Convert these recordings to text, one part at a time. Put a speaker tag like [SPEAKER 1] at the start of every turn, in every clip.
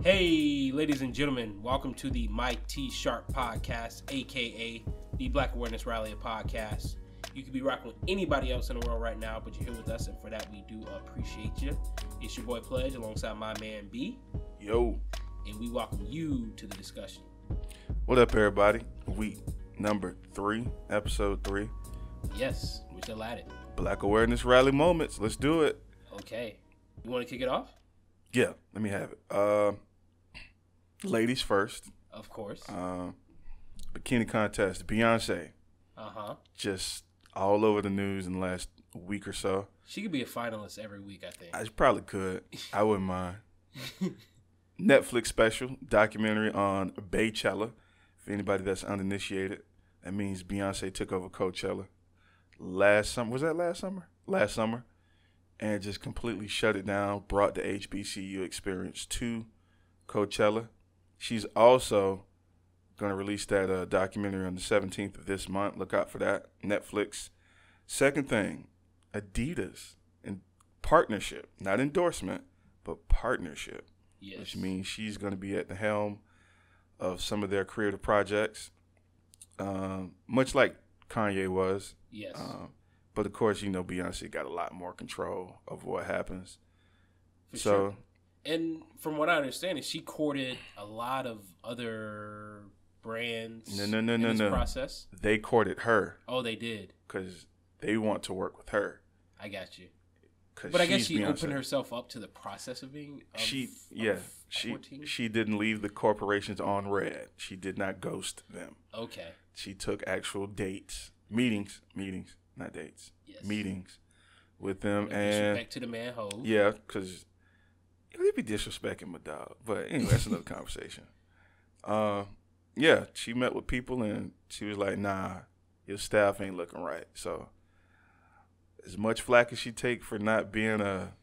[SPEAKER 1] Hey, ladies and gentlemen, welcome to the Mike T. Sharp podcast, aka the Black Awareness Rally podcast. You could be rocking with anybody else in the world right now, but you're here with us, and for that we do appreciate you. It's your boy Pledge alongside my man B.
[SPEAKER 2] Yo.
[SPEAKER 1] And we welcome you to the discussion.
[SPEAKER 2] What up, everybody? Week number 3, episode 3.
[SPEAKER 1] Yes, we're still at it.
[SPEAKER 2] Black Awareness Rally Moments. Let's do it.
[SPEAKER 1] Okay. You want to kick it off?
[SPEAKER 2] Yeah, let me have it. Ladies first.
[SPEAKER 1] Of course.
[SPEAKER 2] Bikini contest. Beyonce. Just all over the news in the last week or so.
[SPEAKER 1] She could be a finalist every week, I think.
[SPEAKER 2] I probably could. I wouldn't mind. Netflix special documentary on Baychella. For anybody that's uninitiated, that means Beyonce took over Coachella last summer. Was that last summer? Last summer. And just completely shut it down, brought the HBCU experience to Coachella. She's also going to release that documentary on the 17th of this month. Look out for that. Netflix. Second thing, Adidas in partnership, not endorsement, but partnership.
[SPEAKER 1] Yes.
[SPEAKER 2] Which means she's going to be at the helm of some of their creative projects, much like Kanye was.
[SPEAKER 1] Yes.
[SPEAKER 2] But, of course, you know, Beyonce got a lot more control of what happens.
[SPEAKER 1] For sure. And from what I understand, she courted a lot of other brands in this process.
[SPEAKER 2] They courted her.
[SPEAKER 1] Oh, they did?
[SPEAKER 2] Because they want to work with her.
[SPEAKER 1] I got you. But I guess she
[SPEAKER 2] Beyonce.
[SPEAKER 1] opened herself up to the process of being
[SPEAKER 2] She didn't leave the corporations on red. She did not ghost them.
[SPEAKER 1] Okay.
[SPEAKER 2] She took actual dates, meetings, not dates, meetings with them. And
[SPEAKER 1] disrespect to the man hoes.
[SPEAKER 2] Yeah, because they be disrespecting my dog. But anyway, that's another conversation. Yeah, she met with people and she was like, nah, your staff ain't looking right. So as much flack as she take for not being a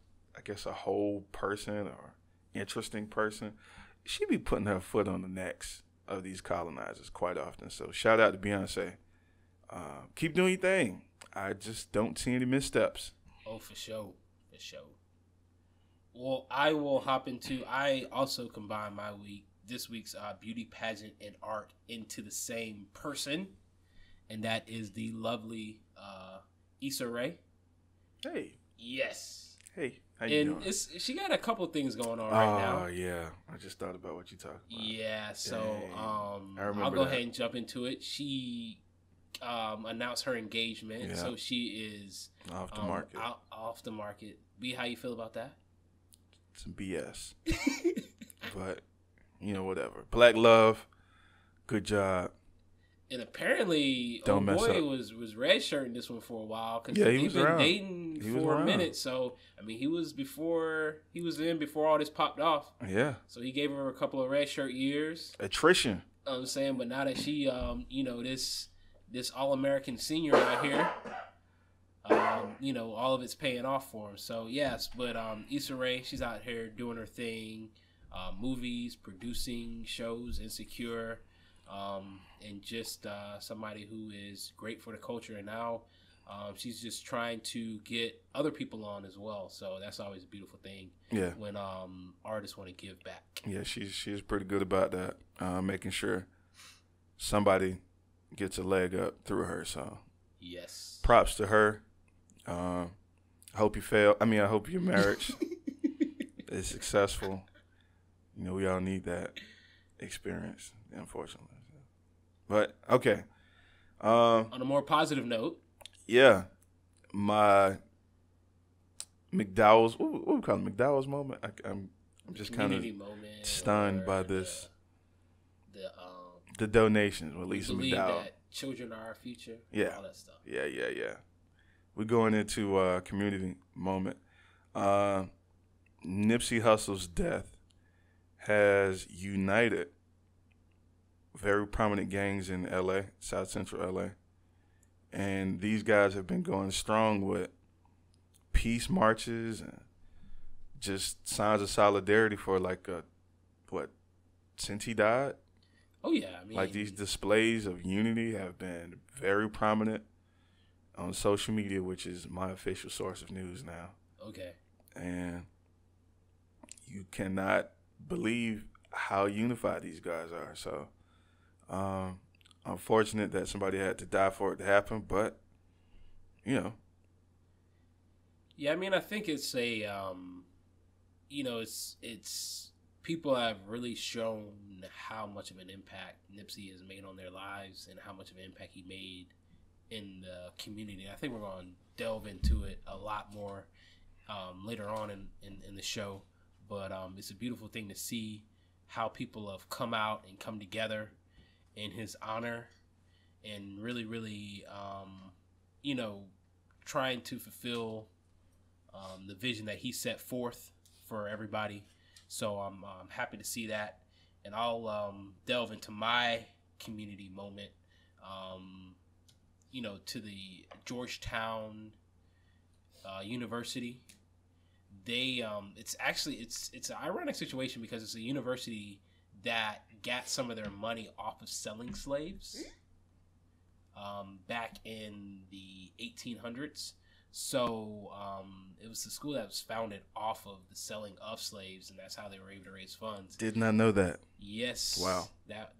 [SPEAKER 2] whole person or interesting person, she be putting her foot on the necks of these colonizers quite often. So shout out to Beyonce. Keep doing your thing. I just don't see any missteps.
[SPEAKER 1] Oh, for sure. For sure. Well, I will hop into, I also combine this week's beauty pageant and art into the same person. And that is the lovely Issa Rae.
[SPEAKER 2] Hey.
[SPEAKER 1] Yes.
[SPEAKER 2] Hey, how you doing?
[SPEAKER 1] She got a couple things going on right now.
[SPEAKER 2] Oh, yeah. I just thought about what you talking about.
[SPEAKER 1] Yeah, so
[SPEAKER 2] I'll
[SPEAKER 1] go ahead and jump into it. She announced her engagement, so she is
[SPEAKER 2] off the market.
[SPEAKER 1] Off the market. B, how you feel about that?
[SPEAKER 2] Some BS. But, you know, whatever. Black love. Good job.
[SPEAKER 1] And apparently,
[SPEAKER 2] Don't mess
[SPEAKER 1] boy
[SPEAKER 2] up.
[SPEAKER 1] was redshirting this one for a while because
[SPEAKER 2] he
[SPEAKER 1] they've
[SPEAKER 2] was
[SPEAKER 1] been
[SPEAKER 2] around.
[SPEAKER 1] dating for a minute. So I mean, he was in before all this popped off.
[SPEAKER 2] Yeah.
[SPEAKER 1] So he gave her a couple of red shirt years.
[SPEAKER 2] Attrition.
[SPEAKER 1] You know what I'm saying, but now that she, this All-American senior out here, all of it's paying off for him. So yes, but Issa Rae, she's out here doing her thing, movies, producing shows, Insecure. And just somebody who is great for the culture. And now she's just trying to get other people on as well. So that's always a beautiful thing.
[SPEAKER 2] Yeah.
[SPEAKER 1] When artists want to give back.
[SPEAKER 2] Yeah, she's pretty good about that, making sure somebody gets a leg up through her. So
[SPEAKER 1] yes,
[SPEAKER 2] props to her. I hope your marriage is successful. You know, we all need that experience, unfortunately. But, okay.
[SPEAKER 1] On a more positive note.
[SPEAKER 2] Yeah. My McDowell's, what we call it, McDowell's moment? I'm just kind of stunned by this. The donations with Lisa
[SPEAKER 1] believe
[SPEAKER 2] McDowell.
[SPEAKER 1] That children are our future.
[SPEAKER 2] Yeah.
[SPEAKER 1] All that stuff.
[SPEAKER 2] Yeah. We're going into a community moment. Nipsey Hussle's death has united very prominent gangs in L.A., South Central L.A., and these guys have been going strong with peace marches and just signs of solidarity for since he died?
[SPEAKER 1] Oh, yeah. I mean,
[SPEAKER 2] like these displays of unity have been very prominent on social media, which is my official source of news now.
[SPEAKER 1] Okay.
[SPEAKER 2] And you cannot believe how unified these guys are. So, unfortunate that somebody had to die for it to happen, but, you know.
[SPEAKER 1] Yeah, I mean, I think it's a, it's people have really shown how much of an impact Nipsey has made on their lives and how much of an impact he made in the community. I think we're going to delve into it a lot more later on in the show, but it's a beautiful thing to see how people have come out and come together in his honor and really, really, trying to fulfill the vision that he set forth for everybody. So I'm happy to see that, and I'll delve into my community moment. To the Georgetown University. They it's an ironic situation because it's a university that got some of their money off of selling slaves back in the 1800s. So it was the school that was founded off of the selling of slaves, and that's how they were able to raise funds.
[SPEAKER 2] Did not know that.
[SPEAKER 1] Yes.
[SPEAKER 2] Wow.
[SPEAKER 1] That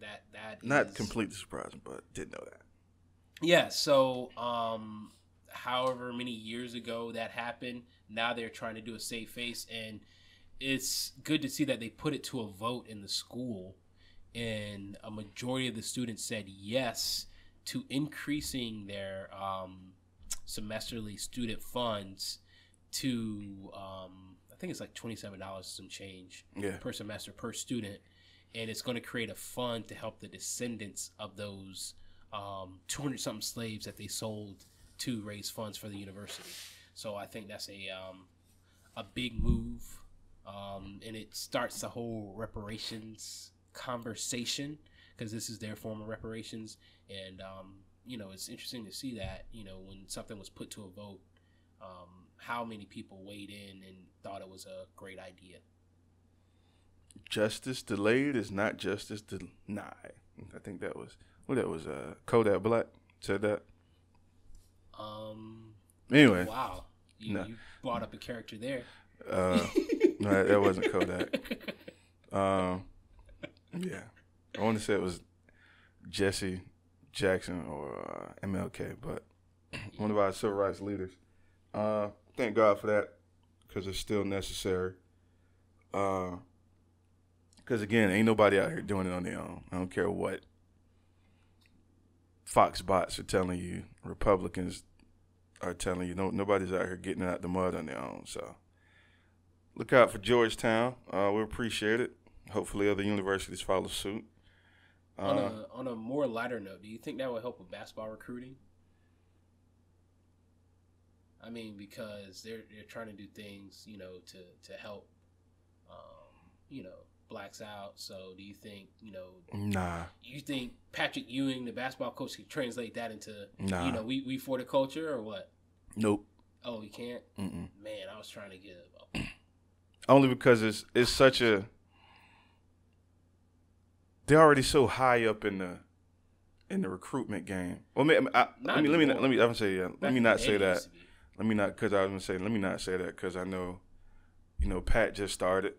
[SPEAKER 2] not completely surprising, but did know that.
[SPEAKER 1] Yeah. So however many years ago that happened, now they're trying to do a save face, and it's good to see that they put it to a vote in the school, and a majority of the students said yes to increasing their semesterly student funds to I think it's like $27 some change per semester per student, and it's going to create a fund to help the descendants of those 200 something slaves that they sold to raise funds for the university. So I think that's a big move, and it starts the whole reparations conversation because this is their form of reparations, and it's interesting to see that, when something was put to a vote, how many people weighed in and thought it was a great idea. Justice
[SPEAKER 2] delayed is not justice denied. I think that was Kodak Black said that. Anyway.
[SPEAKER 1] Wow. You brought up a character there.
[SPEAKER 2] No, that wasn't Kodak. Yeah. I want to say it was Jesse Jackson or MLK, but one of our civil rights leaders. Thank God for that, because it's still necessary. Because, again, ain't nobody out here doing it on their own. I don't care what Fox bots are telling you, Republicans are telling you. Nobody's out here getting out the mud on their own. So look out for Georgetown. We appreciate it. Hopefully other universities follow suit.
[SPEAKER 1] On a more lighter note, do you think that would help with basketball recruiting? I mean, because they're trying to do things, to help, blacks out. So do you think,
[SPEAKER 2] Nah.
[SPEAKER 1] You think Patrick Ewing, the basketball coach, can translate that into,
[SPEAKER 2] nah.
[SPEAKER 1] We for the culture or what?
[SPEAKER 2] Nope.
[SPEAKER 1] Oh, he can't?
[SPEAKER 2] Mm-mm.
[SPEAKER 1] Man, I was trying to get
[SPEAKER 2] Only because it's such a. They're already so high up in the recruitment game. Well, let me say that. Let me not say that because I know, Pat just started,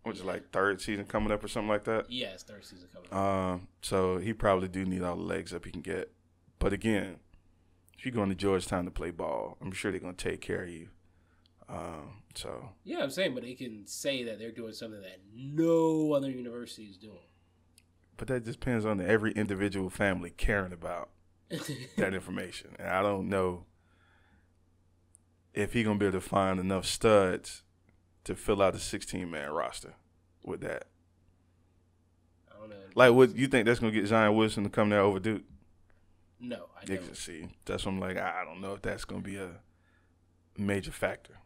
[SPEAKER 2] which is like third season coming up or something like that.
[SPEAKER 1] Yeah, it's third season coming up.
[SPEAKER 2] So he probably do need all the legs up he can get. But again, if you're going to Georgetown to play ball, I'm sure they're going to take care of you. So
[SPEAKER 1] yeah, I'm saying, but they can say that they're doing something that no other university is doing.
[SPEAKER 2] But that just depends on every individual family caring about that information. And I don't know if he's going to be able to find enough studs to fill out a 16-man roster with that.
[SPEAKER 1] I don't know.
[SPEAKER 2] Like, what you think that's going to get Zion Wilson to come there over Duke?
[SPEAKER 1] No, I don't.
[SPEAKER 2] See, that's what I'm like, I don't know if that's going to be a major factor.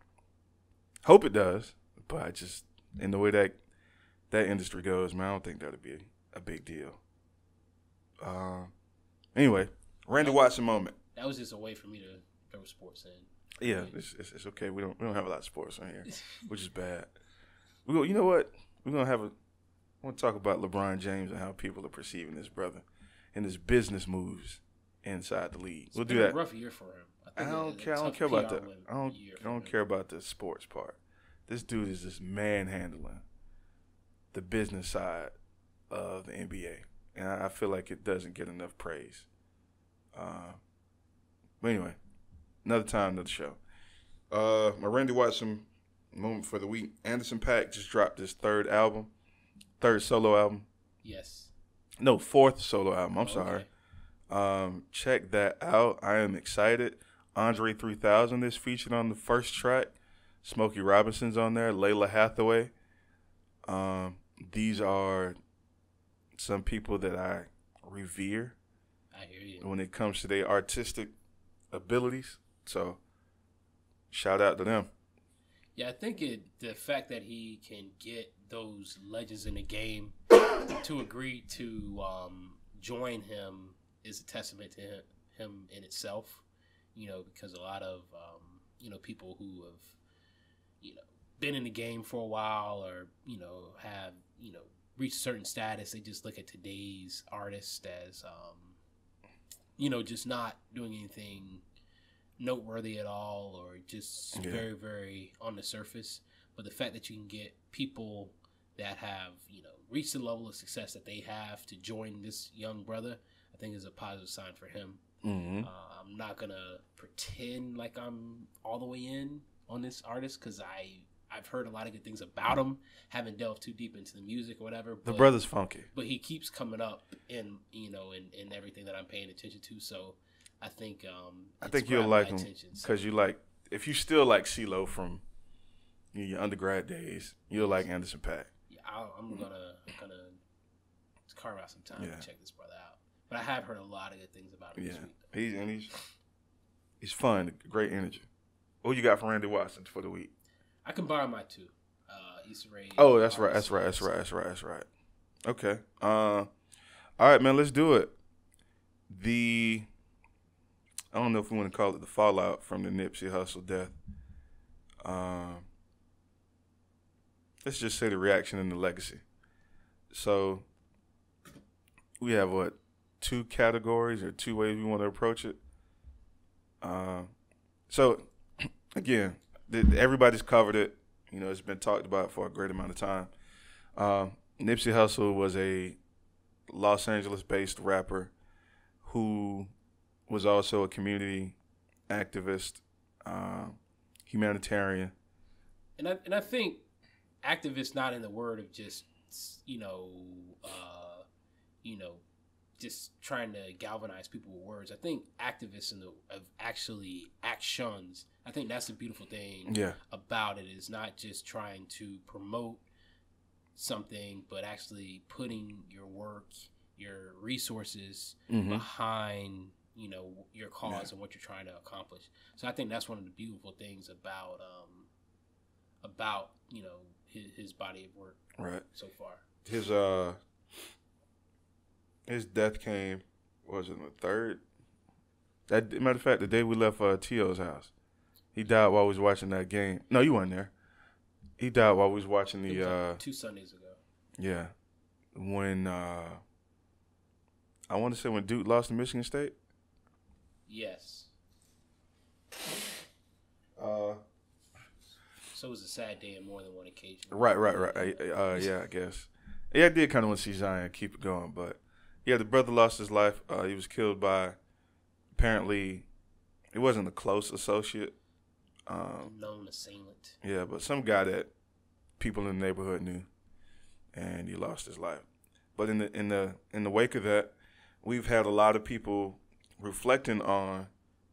[SPEAKER 2] Hope it does, but I just, in the way that industry goes, man, I don't think that'll be a big deal. Anyway, Randy Watson moment.
[SPEAKER 1] That was just a way for me to throw sports in.
[SPEAKER 2] Yeah, it's okay. We don't have a lot of sports on here, which is bad. You know what? I want to talk about LeBron James and how people are perceiving this brother and his business moves inside the league. We'll do that.
[SPEAKER 1] A rough year for him.
[SPEAKER 2] I don't care about that. I don't care about the sports part. This dude is just manhandling the business side of the NBA, and I feel like it doesn't get enough praise. But anyway, another time, another show. My Randy Watson moment for the week. Anderson .Paak just dropped his third solo album.
[SPEAKER 1] Yes.
[SPEAKER 2] No, fourth solo album. I'm sorry.
[SPEAKER 1] Okay.
[SPEAKER 2] Check that out. I am excited. Andre 3000 is featured on the first track. Smokey Robinson's on there. Layla Hathaway. These are some people that I revere.
[SPEAKER 1] I hear you.
[SPEAKER 2] When it comes to their artistic abilities. So, shout out to them.
[SPEAKER 1] Yeah, I think the fact that he can get those legends in the game to agree to join him is a testament to him in itself. Because a lot of people who have been in the game for a while or have reached a certain status, they just look at today's artists as just not doing anything noteworthy at all, or just very, very on the surface. But the fact that you can get people that have, reached the level of success that they have to join this young brother, I think is a positive sign for him.
[SPEAKER 2] Mm-hmm.
[SPEAKER 1] I'm not going to pretend like I'm all the way in on this artist because I've heard a lot of good things about him, haven't delved too deep into the music or whatever. But,
[SPEAKER 2] the brother's funky.
[SPEAKER 1] But he keeps coming up in everything that I'm paying attention to, so I think
[SPEAKER 2] you'll like him because if you still like CeeLo from your undergrad days, you'll like Anderson .Paak.
[SPEAKER 1] Yeah, I'm gonna carve out some time to check this brother out. But I have heard a lot of good things about him this week.
[SPEAKER 2] He's fun, great energy. What you got for Randy Watson for the week?
[SPEAKER 1] I can borrow my two. Issa Rae.
[SPEAKER 2] Oh, that's right. Okay. All right, man. Let's do it. I don't know if we want to call it the fallout from the Nipsey Hussle death. Let's just say the reaction and the legacy. So we have two categories or two ways we want to approach it. So again, everybody's covered it. It's been talked about for a great amount of time. Nipsey Hussle was a Los Angeles-based rapper who was also a community activist, humanitarian.
[SPEAKER 1] And I think activist not in the word of just just trying to galvanize people with words. I think activists of actually actions. I think that's the beautiful thing about it, is not just trying to promote something, but actually putting your work, your resources behind your cause and what you're trying to accomplish. So I think that's one of the beautiful things about his body of work so far.
[SPEAKER 2] His death came, was it the third? Matter of fact, the day we left T.O.'s house. He died while we was watching that game. No, you weren't there. He died while we was watching the
[SPEAKER 1] 2 Sundays ago.
[SPEAKER 2] Yeah. When I want to say when Duke lost to Michigan State?
[SPEAKER 1] Yes. So it was a sad day on more than one occasion.
[SPEAKER 2] Right. Yeah, I guess. Yeah, I did kind of want to see Zion keep it going, but yeah, the brother lost his life. He was killed by, apparently, it wasn't a close associate.
[SPEAKER 1] Known assailant.
[SPEAKER 2] Yeah, but some guy that people in the neighborhood knew, and he lost his life. But in the wake of that, we've had a lot of people reflecting on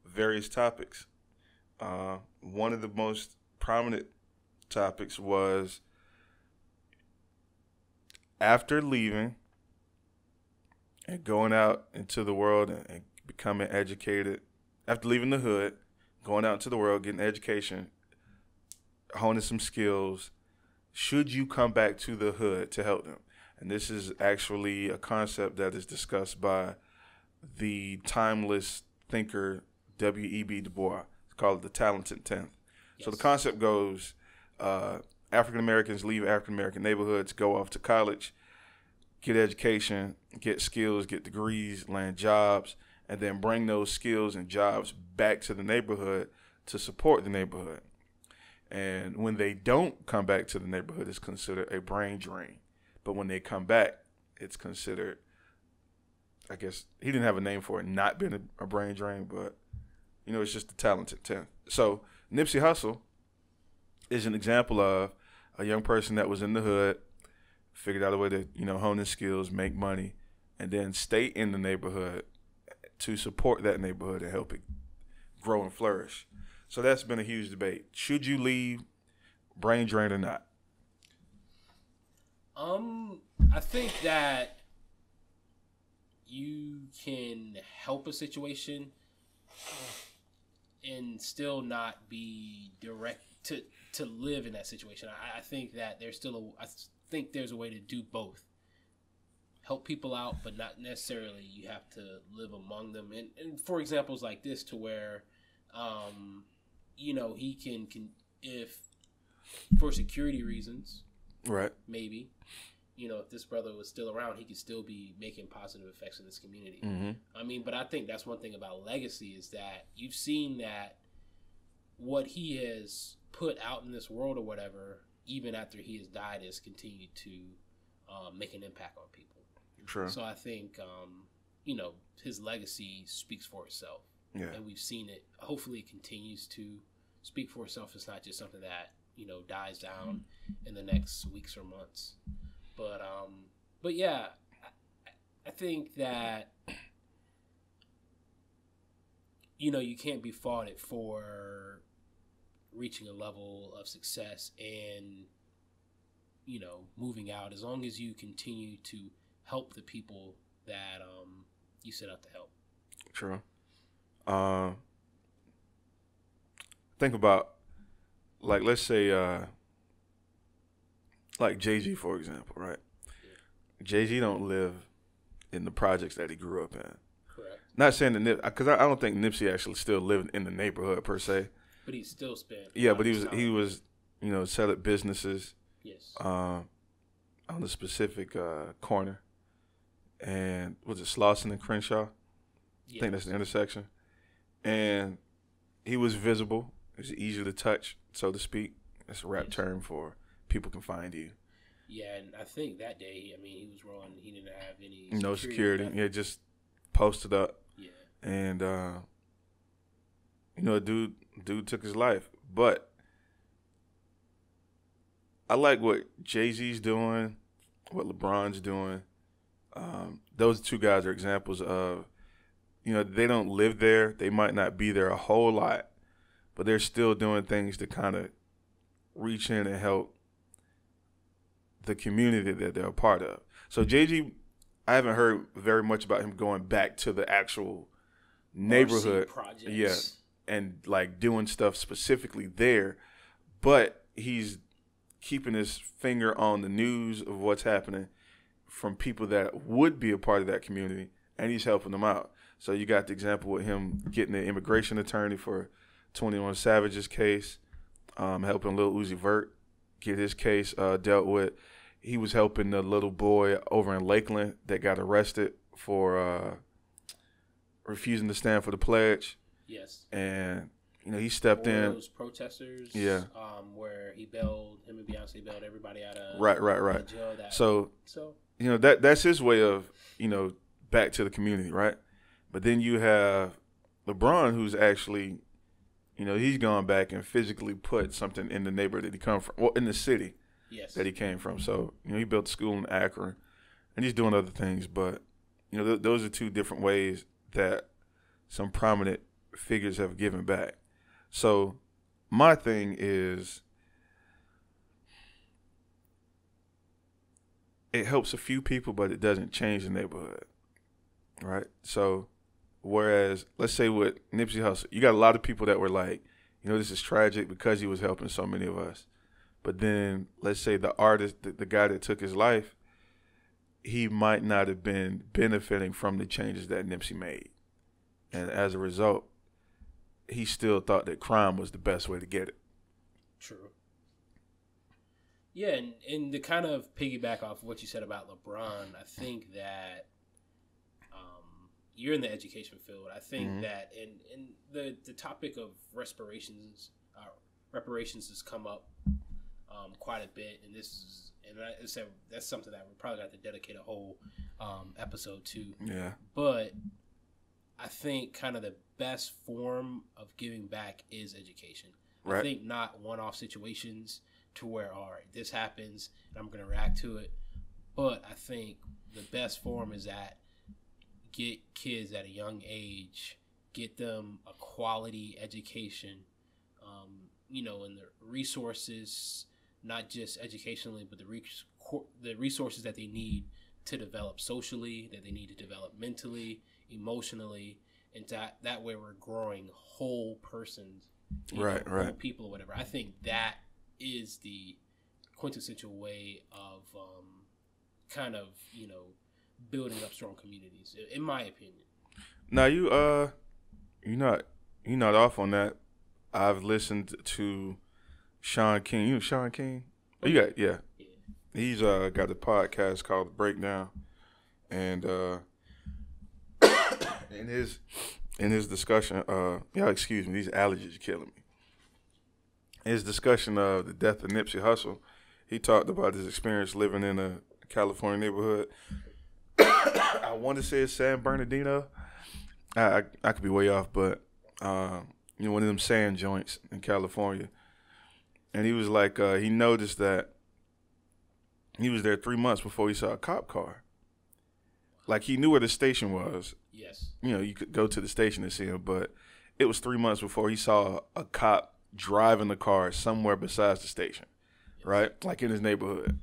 [SPEAKER 2] various topics. One of the most prominent topics was after leaving and going out into the world and becoming educated, after leaving the hood, going out into the world, getting education, honing some skills, should you come back to the hood to help them? And this is actually a concept that is discussed by the timeless thinker W.E.B. Du Bois. It's called the Talented Tenth. Yes. So the concept goes, African Americans leave African American neighborhoods, go off to college, get education, get skills, get degrees, land jobs, and then bring those skills and jobs back to the neighborhood to support the neighborhood. And when they don't come back to the neighborhood, it's considered a brain drain. but when they come back, it's considered, I guess, he didn't have a name for it, not being a brain drain, but, you know, it's just a talented 10th. So Nipsey Hussle is an example of a young person that was in the hood, figured out a way to, you know, hone his skills, make money, and then stay in the neighborhood to support that neighborhood and help it grow and flourish. So that's been a huge debate. Should you leave brain drain or not?
[SPEAKER 1] I think that you can help a situation and still not be direct to live in that situation. I think that I think there's a way to do both. Help people out, but not necessarily you have to live among them. And for examples like this, to where, you know, he can if for security reasons,
[SPEAKER 2] right?
[SPEAKER 1] Maybe, you know, if this brother was still around, he could still be making positive effects in this community.
[SPEAKER 2] Mm-hmm.
[SPEAKER 1] I mean, but I think that's one thing about legacy is that you've seen that what he has put out in this world or whatever, even after he has died, has continued to make an impact on people.
[SPEAKER 2] True.
[SPEAKER 1] So I think, you know, his legacy speaks for itself.
[SPEAKER 2] Yeah.
[SPEAKER 1] And we've seen it. Hopefully it continues to speak for itself. It's not just something that, you know, dies down in the next weeks or months. But yeah, I think that, you know, you can't be faulted for reaching a level of success and, you know, moving out, as long as you continue to help the people that you set out to help.
[SPEAKER 2] True. Think about, like, let's say, like Jay-Z, for example, right? Yeah. Jay-Z don't live in the projects that he grew up in.
[SPEAKER 1] Correct.
[SPEAKER 2] Not saying that, because I don't think Nipsey actually still lived in the neighborhood per se.
[SPEAKER 1] But he still spent.
[SPEAKER 2] Yeah, but he was, you know, set up businesses.
[SPEAKER 1] Yes.
[SPEAKER 2] On the specific corner, and was it Slauson and Crenshaw? Yes. I think that's the intersection. And he was visible. It was easy to touch, so to speak. That's a rap term for people can find you.
[SPEAKER 1] Yeah, and I think that day, I mean, he was rolling. He didn't have any
[SPEAKER 2] no security. Yeah, just posted up.
[SPEAKER 1] Yeah.
[SPEAKER 2] And you know, dude took his life, but I like what Jay-Z's doing, what LeBron's doing. Those two guys are examples of, you know, they don't live there. They might not be there a whole lot, but they're still doing things to kind of reach in and help the community that they're a part of. So Jay-Z, I haven't heard very much about him going back to the actual neighborhood. Yeah, and like doing stuff specifically there, but he's keeping his finger on the news of what's happening from people that would be a part of that community, and he's helping them out. So you got the example with him getting an immigration attorney for 21 Savage's case, helping Lil Uzi Vert get his case dealt with. He was helping the little boy over in Lakeland that got arrested for refusing to stand for the pledge.
[SPEAKER 1] Yes.
[SPEAKER 2] And you know, he stepped in.
[SPEAKER 1] Those protesters.
[SPEAKER 2] Yeah.
[SPEAKER 1] Where him and Beyonce bailed everybody out of
[SPEAKER 2] right.
[SPEAKER 1] jail.
[SPEAKER 2] So you know, that's his way of, you know, back to the community, right? But then you have LeBron, who's actually, you know, he's gone back and physically put something in the neighborhood that he come from, well, in the city that he came from. So, you know, he built a school in Akron, and he's doing other things. But, you know, those are two different ways that some prominent figures have given back. So my thing is, it helps a few people, but it doesn't change the neighborhood, right? So whereas, let's say with Nipsey Hussle, you got a lot of people that were like, you know, this is tragic because he was helping so many of us. But then let's say the artist, the guy that took his life, he might not have been benefiting from the changes that Nipsey made. And as a result, he still thought that crime was the best way to get it.
[SPEAKER 1] True. Yeah, and to kind of piggyback off what you said about LeBron, I think that you're in the education field. I think that in the topic of reparations has come up quite a bit, and I said that's something that we're probably going to dedicate a whole episode to.
[SPEAKER 2] Yeah.
[SPEAKER 1] But I think kind of the best form of giving back is education.
[SPEAKER 2] Right.
[SPEAKER 1] I think not one-off situations to where, all right, this happens and I'm going to react to it. But I think the best form is that get kids at a young age, get them a quality education, and the resources, not just educationally, but the resources that they need to develop socially, that they need to develop mentally, emotionally, and that way we're growing whole persons, whole people or whatever. I think that is the quintessential way of kind of building up strong communities, in my opinion.
[SPEAKER 2] Now you're not off on that. I've listened to Sean King. You know Sean King? Oh, yeah. He's got a podcast called The Breakdown, and in his discussion, excuse me, these allergies are killing me. In his discussion of the death of Nipsey Hussle, he talked about his experience living in a California neighborhood. I want to say it's San Bernardino. I could be way off, but one of them sand joints in California. And he was like, he noticed that he was there 3 months before he saw a cop car. Like, he knew where the station was.
[SPEAKER 1] Yes.
[SPEAKER 2] You could go to the station to see him, but it was 3 months before he saw a cop driving the car somewhere besides the station, right? Like in his neighborhood.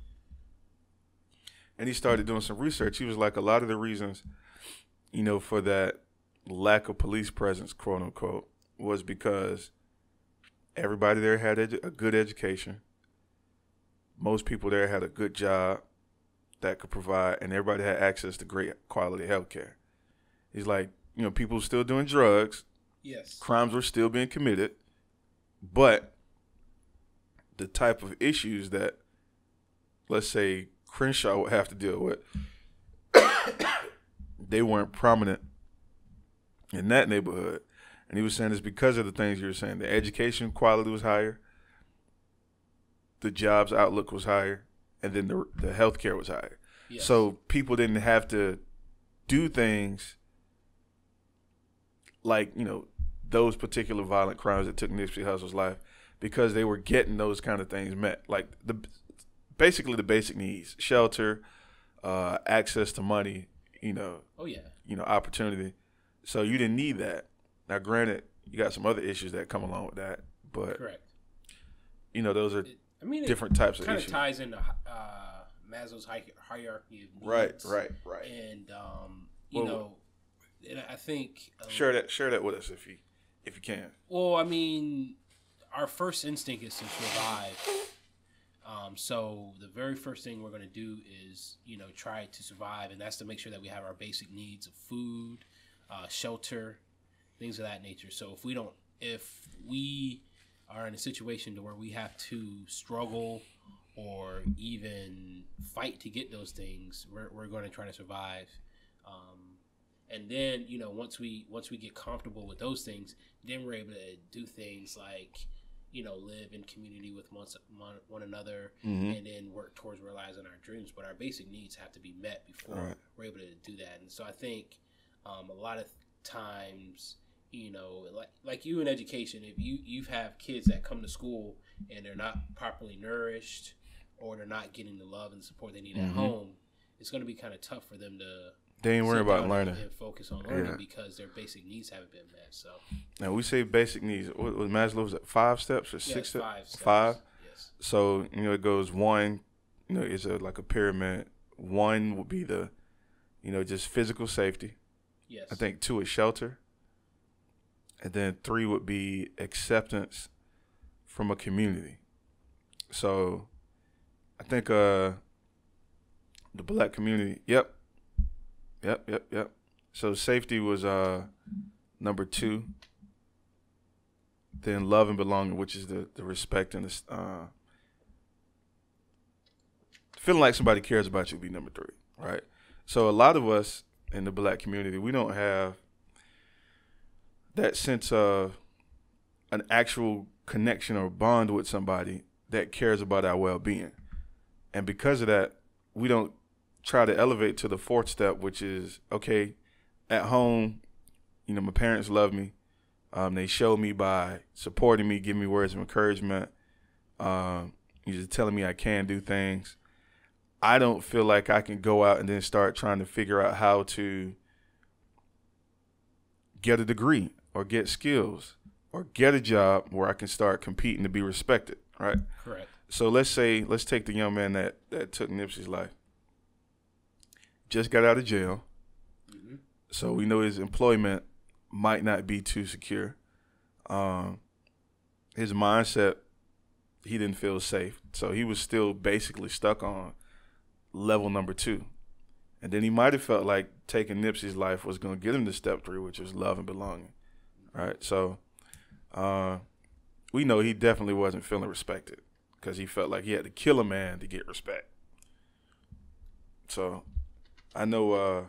[SPEAKER 2] And he started doing some research. He was like, a lot of the reasons, for that lack of police presence, quote unquote, was because everybody there had a good education. Most people there had a good job that could provide, and everybody had access to great quality health care. He's like, people were still doing drugs.
[SPEAKER 1] Yes.
[SPEAKER 2] Crimes were still being committed. But the type of issues that, let's say, Crenshaw would have to deal with, they weren't prominent in that neighborhood. And he was saying it's because of the things you were saying. The education quality was higher. The jobs outlook was higher. And then the healthcare was higher. Yes. So people didn't have to do things like, those particular violent crimes that took Nipsey Hussle's life, because they were getting those kind of things met. Like basically the basic needs: shelter, access to money, opportunity. So you didn't need that. Now, granted, you got some other issues that come along with that, but
[SPEAKER 1] correct.
[SPEAKER 2] Those are different types of issues.
[SPEAKER 1] Kind of ties into Maslow's hierarchy of needs.
[SPEAKER 2] Right.
[SPEAKER 1] And and I think
[SPEAKER 2] share that with us if you can.
[SPEAKER 1] Well, I mean, our first instinct is to survive. So the very first thing we're going to do is, try to survive, and that's to make sure that we have our basic needs of food, shelter, things of that nature. So if we are in a situation to where we have to struggle or even fight to get those things, we're going to try to survive. And then, once we get comfortable with those things, then we're able to do things like, live in community with one another, and then work towards realizing our dreams. But our basic needs have to be met before we're able to do that. And so I think a lot of times, like you in education, if you have kids that come to school and they're not properly nourished, or they're not getting the love and support they need at home, it's going to be kind of tough for them to.
[SPEAKER 2] They ain't worry about learning
[SPEAKER 1] and focus on learning because their basic needs haven't been met. So
[SPEAKER 2] now we say basic needs. What was Maslow's 5 steps or 6 steps?
[SPEAKER 1] 5 steps.
[SPEAKER 2] 5.
[SPEAKER 1] Yes.
[SPEAKER 2] So it goes 1. It's like a pyramid. 1 would be the, just physical safety.
[SPEAKER 1] Yes.
[SPEAKER 2] I think 2 is shelter, and then 3 would be acceptance from a community. So I think the black community. Yep. So safety was number 2. Then love and belonging, which is the respect and the feeling like somebody cares about you, would be number 3, right? So a lot of us in the black community, we don't have that sense of an actual connection or bond with somebody that cares about our well-being. And because of that, we don't try to elevate to the fourth step, which is, okay, at home, you know, my parents love me. They show me by supporting me, giving me words of encouragement, just telling me I can do things. I don't feel like I can go out and then start trying to figure out how to get a degree or get skills or get a job where I can start competing to be respected, right?
[SPEAKER 1] Correct.
[SPEAKER 2] So let's take the young man that took Nipsey's life. Just got out of jail. Mm-hmm. So we know his employment might not be too secure. His mindset, he didn't feel safe. So he was still basically stuck on level number 2. And then he might have felt like taking Nipsey's life was going to get him to step 3, which was love and belonging. Right? So we know he definitely wasn't feeling respected because he felt like he had to kill a man to get respect. So I know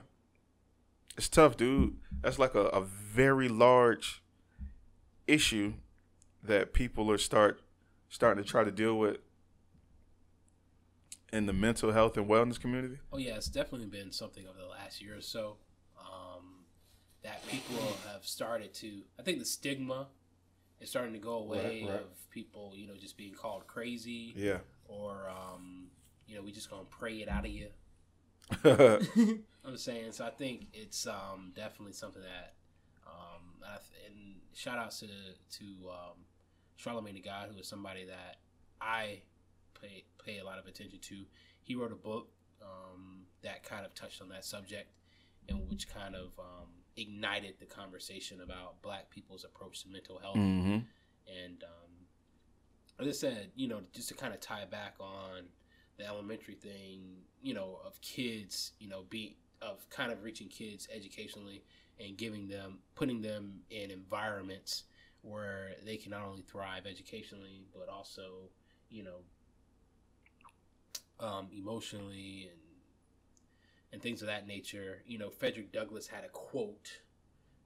[SPEAKER 2] it's tough, dude. That's like a very large issue that people are starting to try to deal with in the mental health and wellness community.
[SPEAKER 1] Oh yeah, it's definitely been something over the last year or so that people have started to. I think the stigma is starting to go away of people, you know, just being called crazy.
[SPEAKER 2] Yeah.
[SPEAKER 1] Or you know, we just gonna pray it out of you. I'm saying, so I think it's definitely something that and shout outs to Charlamagne the God, who is somebody that I pay a lot of attention to. He wrote a book that kind of touched on that subject and which kind of ignited the conversation about Black people's approach to mental health. Mm-hmm. And as I said, you know, just to kind of tie back on the elementary thing, you know, of kids, you know, of kind of reaching kids educationally and putting them in environments where they can not only thrive educationally, but also, you know, emotionally and things of that nature. You know, Frederick Douglass had a quote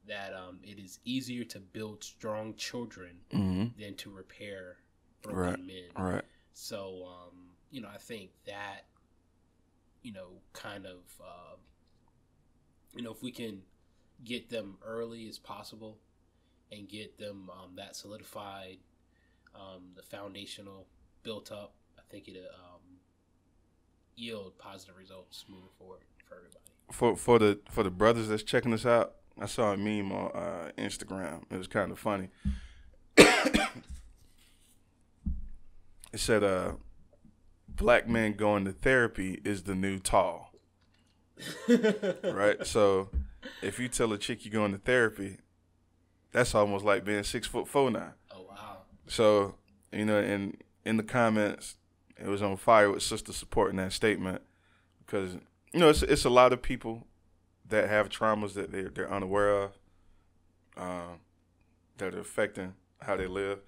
[SPEAKER 1] that it is easier to build strong children than to repair broken men.
[SPEAKER 2] Right.
[SPEAKER 1] So, you know, I think that, you know, kind of, you know, if we can get them early as possible and get them that solidified, the foundational built up, I think it'll yield positive results moving forward for everybody.
[SPEAKER 2] For the brothers that's checking us out, I saw a meme on Instagram. It was kind of funny. It said, Black men going to therapy is the new tall. Right? So if you tell a chick you're going to therapy, that's almost like being 6'4" now.
[SPEAKER 1] Oh, wow.
[SPEAKER 2] So, you know, in the comments, it was on fire with sister supporting that statement because, you know, it's a lot of people that have traumas that they're unaware of, that are affecting how they live.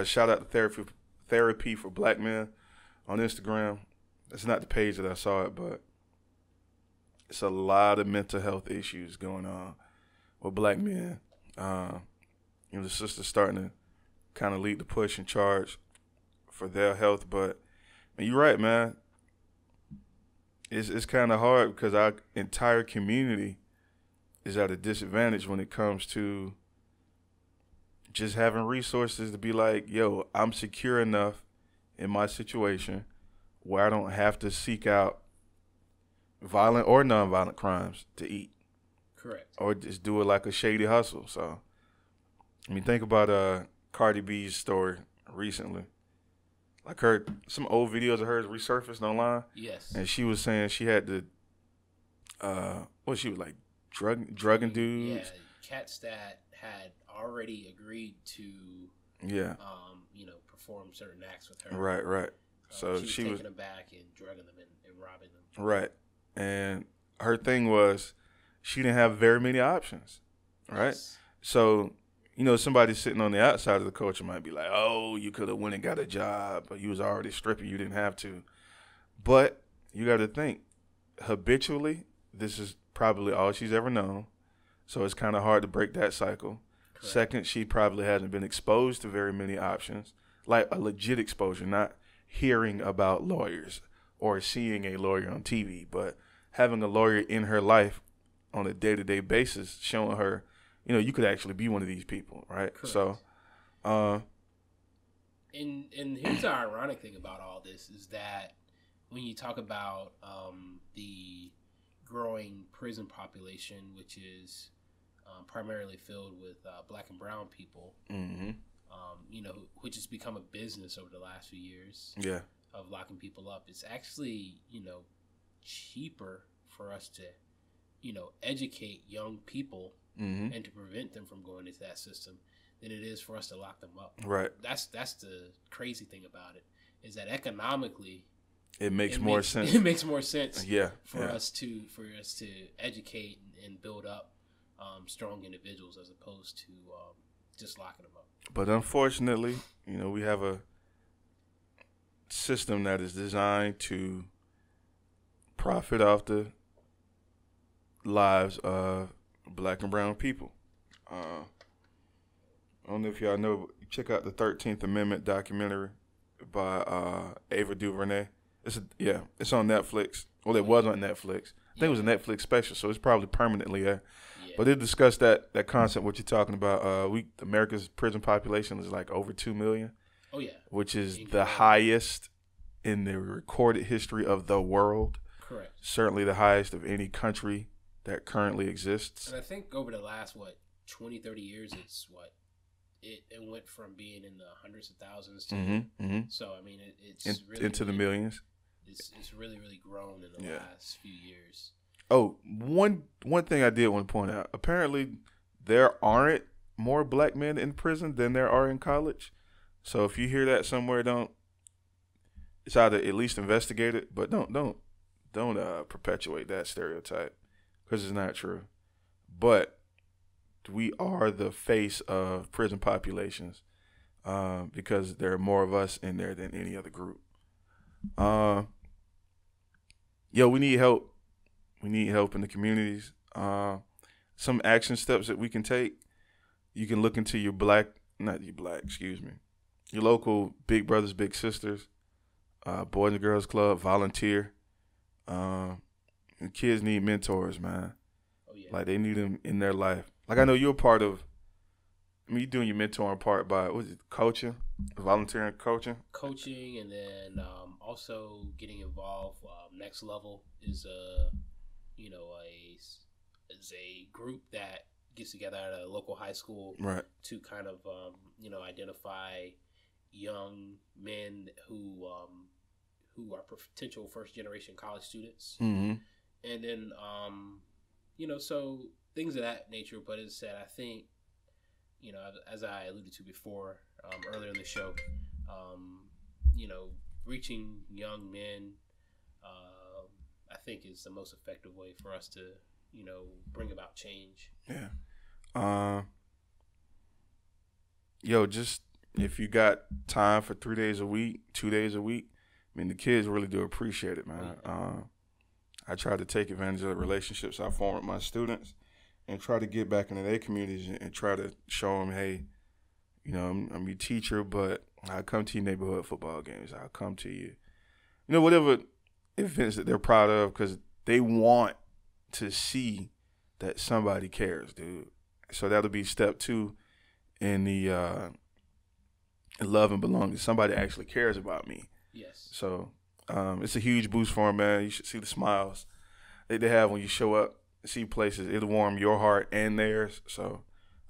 [SPEAKER 2] Shout out to Therapy for Black Men on Instagram. It's not the page that I saw it, but it's a lot of mental health issues going on with Black men. You know, the sister's starting to kind of lead the push and charge for their health. But you're right, man. It's kind of hard because our entire community is at a disadvantage when it comes to just having resources to be like, yo, I'm secure enough in my situation where I don't have to seek out violent or nonviolent crimes to eat.
[SPEAKER 1] Correct. Or
[SPEAKER 2] just do it like a shady hustle. So, I mean, think about Cardi B's story recently. Like some old videos of hers resurfaced online.
[SPEAKER 1] Yes.
[SPEAKER 2] And she was saying she had to, she was like drugging dudes.
[SPEAKER 1] Yeah, cats that had already agreed to, you know, perform certain acts with her.
[SPEAKER 2] Right. So
[SPEAKER 1] she was taking them back and drugging them and robbing them.
[SPEAKER 2] Right. And her thing was she didn't have very many options, right? Yes. So, you know, somebody sitting on the outside of the culture might be like, oh, you could have went and got a job, but you was already stripping. You didn't have to. But you got to think, habitually, this is probably all she's ever known. So it's kind of hard to break that cycle. Correct. Second, she probably hasn't been exposed to very many options like a legit exposure, not hearing about lawyers or seeing a lawyer on TV, but having a lawyer in her life on a day-to-day basis, showing her, you could actually be one of these people, right?
[SPEAKER 1] Correct.
[SPEAKER 2] So,
[SPEAKER 1] and here's the ironic thing about all this is that when you talk about the growing prison population, which is primarily filled with black and brown people,
[SPEAKER 2] mm-hmm.
[SPEAKER 1] Which has become a business over the last few years.
[SPEAKER 2] Yeah.
[SPEAKER 1] Of locking people up, it's actually cheaper for us to educate young people
[SPEAKER 2] mm-hmm.
[SPEAKER 1] and to prevent them from going into that system than it is for us to lock them up.
[SPEAKER 2] Right.
[SPEAKER 1] That's the crazy thing about it, is that economically
[SPEAKER 2] it makes more sense.
[SPEAKER 1] It makes more sense.
[SPEAKER 2] Yeah.
[SPEAKER 1] For us to educate and build up strong individuals as opposed to just locking them up.
[SPEAKER 2] But unfortunately, we have a system that is designed to profit off the lives of black and brown people. I don't know if y'all know, check out the 13th Amendment documentary by Ava DuVernay. It's on Netflix. Well, it was on Netflix. I think it was a Netflix special, so it's probably permanently there. Yeah. But it discussed that concept, what you're talking about. America's prison population is like over 2 million.
[SPEAKER 1] Oh, yeah.
[SPEAKER 2] Which is the highest in the recorded history of the world.
[SPEAKER 1] Correct.
[SPEAKER 2] Certainly the highest of any country that currently exists.
[SPEAKER 1] And I think over the last, 20, 30 years, it went from being in the hundreds of thousands to,
[SPEAKER 2] mm-hmm.
[SPEAKER 1] So, I mean, it's
[SPEAKER 2] really, into the millions.
[SPEAKER 1] It's really, really grown in the last few years.
[SPEAKER 2] Oh, one thing I did want to point out. Apparently, there aren't more black men in prison than there are in college. So if you hear that somewhere, it's either at least investigate it, but don't perpetuate that stereotype because it's not true. But we are the face of prison populations because there are more of us in there than any other group. We need help. We need help in the communities. Some action steps that we can take. You can look into your your local big brothers, big sisters, Boys and Girls Club, volunteer. And kids need mentors, man.
[SPEAKER 1] Oh, yeah.
[SPEAKER 2] Like, they need them in their life. Like, I know you're a part of, you're doing your mentoring part by, coaching, volunteering, coaching?
[SPEAKER 1] Coaching, and then also getting involved. Next Level is a group that gets together at a local high school,
[SPEAKER 2] right,
[SPEAKER 1] to kind of identify young men who are potential first generation college students,
[SPEAKER 2] mm-hmm.
[SPEAKER 1] and then so things of that nature. But as I said, I think as I alluded to before earlier in the show, reaching young men, I think is the most effective way for us to bring about change.
[SPEAKER 2] Yeah. Just if you got time for 3 days a week, 2 days a week, I mean, the kids really do appreciate it, man. I try to take advantage of the relationships I form with my students and try to get back into their communities and try to show them, hey, I'm your teacher, but I'll come to your neighborhood football games. I'll come to you, whatever events that they're proud of, because they want to see that somebody cares, dude. So that'll be step 2 in the love and belonging. Somebody actually cares about me.
[SPEAKER 1] Yes.
[SPEAKER 2] So it's a huge boost for them, man. You should see the smiles that they have when you show up, see places. It'll warm your heart and theirs. So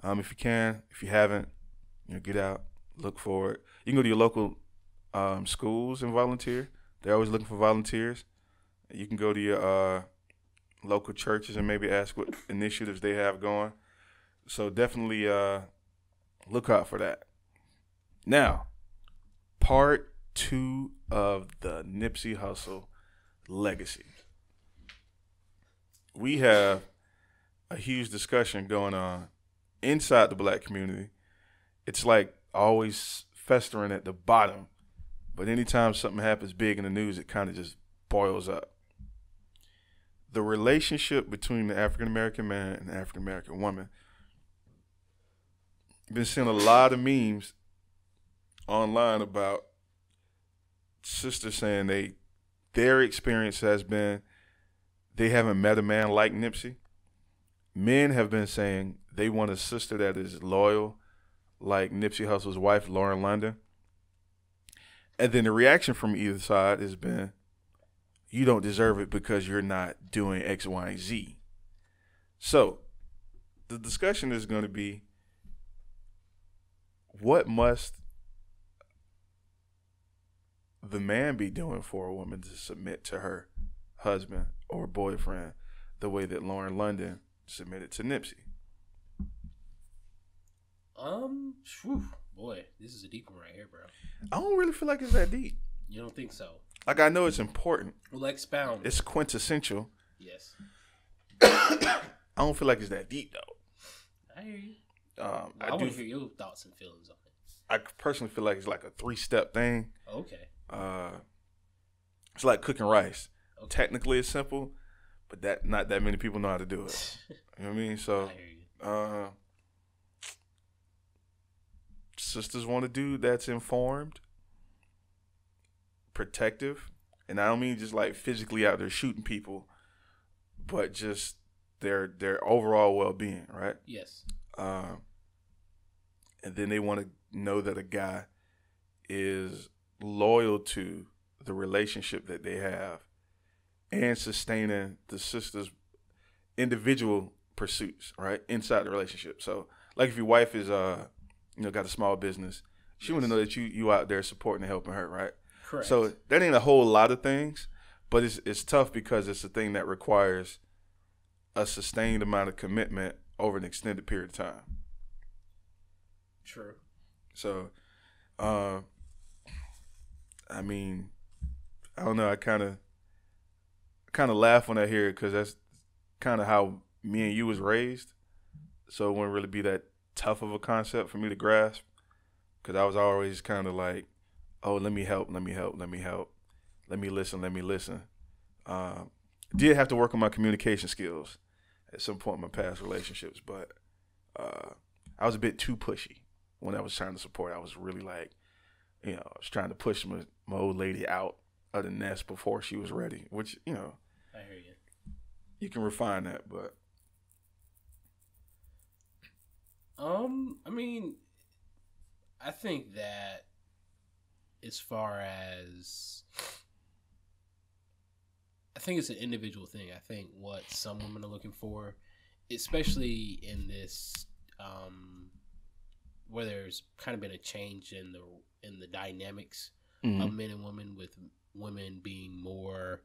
[SPEAKER 2] if you can, if you haven't, get out, look for it. You can go to your local schools and volunteer. They're always looking for volunteers. You can go to your local churches and maybe ask what initiatives they have going. So definitely look out for that. Now, part 2 of the Nipsey Hussle legacy. We have a huge discussion going on inside the black community. It's like always festering at the bottom. But anytime something happens big in the news, it kind of just boils up. The relationship between the African-American man and the African-American woman. I've been seeing a lot of memes online about sisters saying their experience has been they haven't met a man like Nipsey. Men have been saying they want a sister that is loyal, like Nipsey Hussle's wife, Lauren London. And then the reaction from either side has been, you don't deserve it because you're not doing X, Y, and Z. So the discussion is going to be, what must the man be doing for a woman to submit to her husband or boyfriend the way that Lauren London submitted to Nipsey?
[SPEAKER 1] Boy, this is a deep one right here, bro.
[SPEAKER 2] I don't really feel like it's that deep.
[SPEAKER 1] You don't think so?
[SPEAKER 2] Like, I know it's important.
[SPEAKER 1] Well, expound.
[SPEAKER 2] It's quintessential.
[SPEAKER 1] Yes.
[SPEAKER 2] I don't feel like it's that deep, though.
[SPEAKER 1] I hear you.
[SPEAKER 2] I
[SPEAKER 1] want to hear your thoughts and feelings on it.
[SPEAKER 2] I personally feel like it's like a 3-step thing.
[SPEAKER 1] Okay.
[SPEAKER 2] It's like cooking rice.
[SPEAKER 1] Okay.
[SPEAKER 2] Technically, it's simple, but not that many people know how to do it. You know what I mean? So,
[SPEAKER 1] I hear you.
[SPEAKER 2] Sisters want a dude that's informed, protective, and I don't mean just like physically out there shooting people, but just their overall well-being, right?
[SPEAKER 1] Yes.
[SPEAKER 2] And then they want to know that a guy is loyal to the relationship that they have and sustaining the sister's individual pursuits, right, inside the relationship. So, like if your wife is got a small business, she want to know that you out there supporting and helping her, right?
[SPEAKER 1] Correct.
[SPEAKER 2] So that ain't a whole lot of things, but it's tough because it's a thing that requires a sustained amount of commitment over an extended period of time.
[SPEAKER 1] True.
[SPEAKER 2] So, I mean, I don't know. I kind of laugh when I hear it because that's kind of how me and you was raised. So it wouldn't really be that tough of a concept for me to grasp because I was always kind of like, oh, let me help. Let me listen. Did have to work on my communication skills at some point in my past relationships, but I was a bit too pushy when I was trying to support. I was really like, I was trying to push my old lady out of the nest before she was ready, which,
[SPEAKER 1] I hear you.
[SPEAKER 2] You can refine that, but.
[SPEAKER 1] I mean, I think that as far as, I think it's an individual thing. I think what some women are looking for, especially in this, where there's kind of been a change in the dynamics of men and women, with women being more,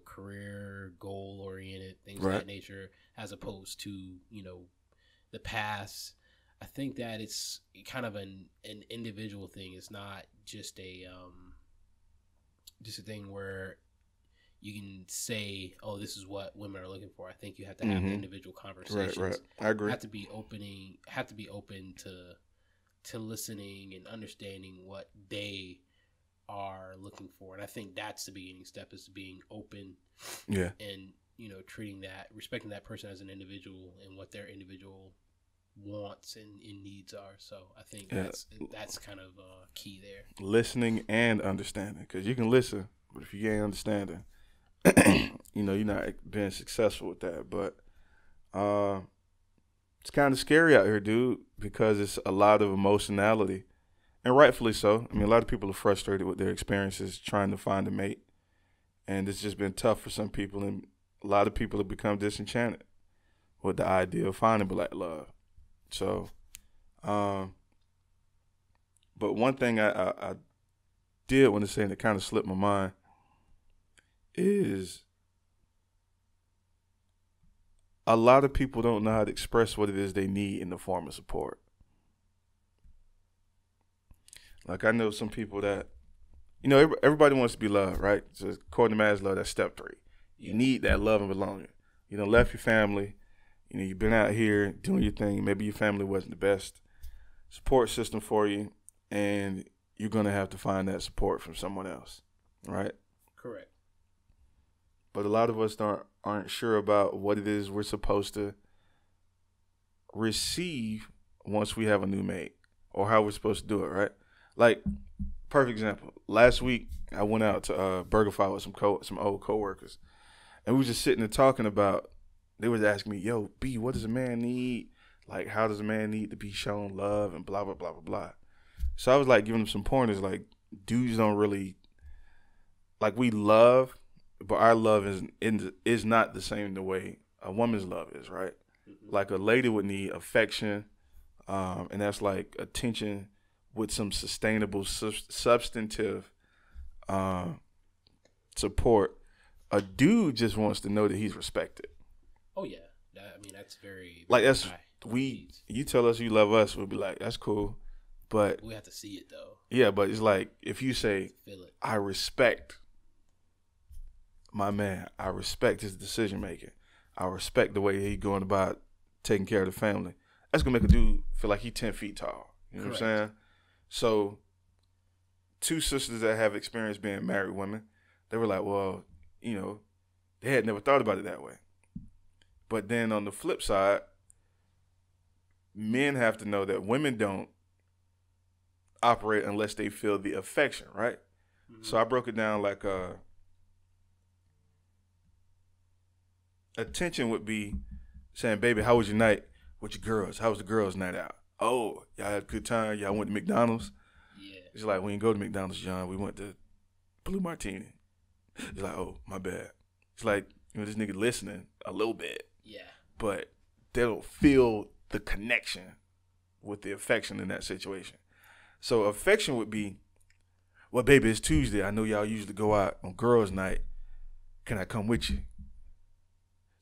[SPEAKER 1] career goal oriented, things of that nature, as opposed to, the past. I think that it's kind of an individual thing. It's not just a thing where you can say, "Oh, this is what women are looking for." I think you have to have individual conversations.
[SPEAKER 2] Right. I agree.
[SPEAKER 1] Have to be open to listening and understanding what they are looking for. And I think that's the beginning step, is being open.
[SPEAKER 2] Yeah.
[SPEAKER 1] And respecting that person as an individual and what their individual wants and needs are. So I think that's kind of key there. Listening
[SPEAKER 2] and understanding, because you can listen, but if you ain't understanding, you're not being successful with that. But it's kind of scary out here, dude, because it's a lot of emotionality, and rightfully so. I mean, a lot of people are frustrated with their experiences trying to find a mate, and it's just been tough for some people, and a lot of people have become disenchanted with the idea of finding black love. So, but one thing I did want to say that kind of slipped my mind is a lot of people don't know how to express what it is they need in the form of support. Like, I know some people that, everybody wants to be loved, right? So according to Maslow, that's step 3. You need that love and belonging. You done left your family. You've been out here doing your thing. Maybe your family wasn't the best support system for you, and you're going to have to find that support from someone else, right?
[SPEAKER 1] Correct.
[SPEAKER 2] But a lot of us aren't sure about what it is we're supposed to receive once we have a new mate, or how we're supposed to do it, right? Like, perfect example. Last week, I went out to BurgerFi with some old coworkers, and we were just sitting and talking about. They was asking me, "Yo, B, what does a man need? Like, how does a man need to be shown love and blah blah blah blah blah." So I was like giving them some pointers. Like, dudes don't really like we love, but our love is not the same the way a woman's love is, right? Mm-hmm. Like a lady would need affection, and that's like attention with some sustainable, substantive support. A dude just wants to know that he's respected.
[SPEAKER 1] Oh yeah, I mean that's very
[SPEAKER 2] like that's
[SPEAKER 1] high.
[SPEAKER 2] You tell us you love us, we'll be like that's cool, but
[SPEAKER 1] we have to see it though.
[SPEAKER 2] Yeah, but it's like if you say
[SPEAKER 1] Feel it.
[SPEAKER 2] I respect my man, I respect his decision making, I respect the way he's going about taking care of the family. That's gonna make a dude feel like he's 10 feet tall. You know Correct. What I'm saying? So, two sisters that have experience being married women, they were like, well, you know, they had never thought about it that way. But then on the flip side, men have to know that women don't operate unless they feel the affection, right? Mm-hmm. So I broke it down like attention would be saying, baby, how was your night with your girls? How was the girls' night out? Oh, y'all had a good time? Y'all went to McDonald's? Yeah. It's like, we didn't go to McDonald's, John. We went to Blue Martini. It's like, oh, my bad. It's like, you know, this nigga listening a little bit.
[SPEAKER 1] Yeah.
[SPEAKER 2] But they don't feel the connection with the affection in that situation. So affection would be, well, baby, it's Tuesday. I know y'all usually go out on girls' night. Can I come with you?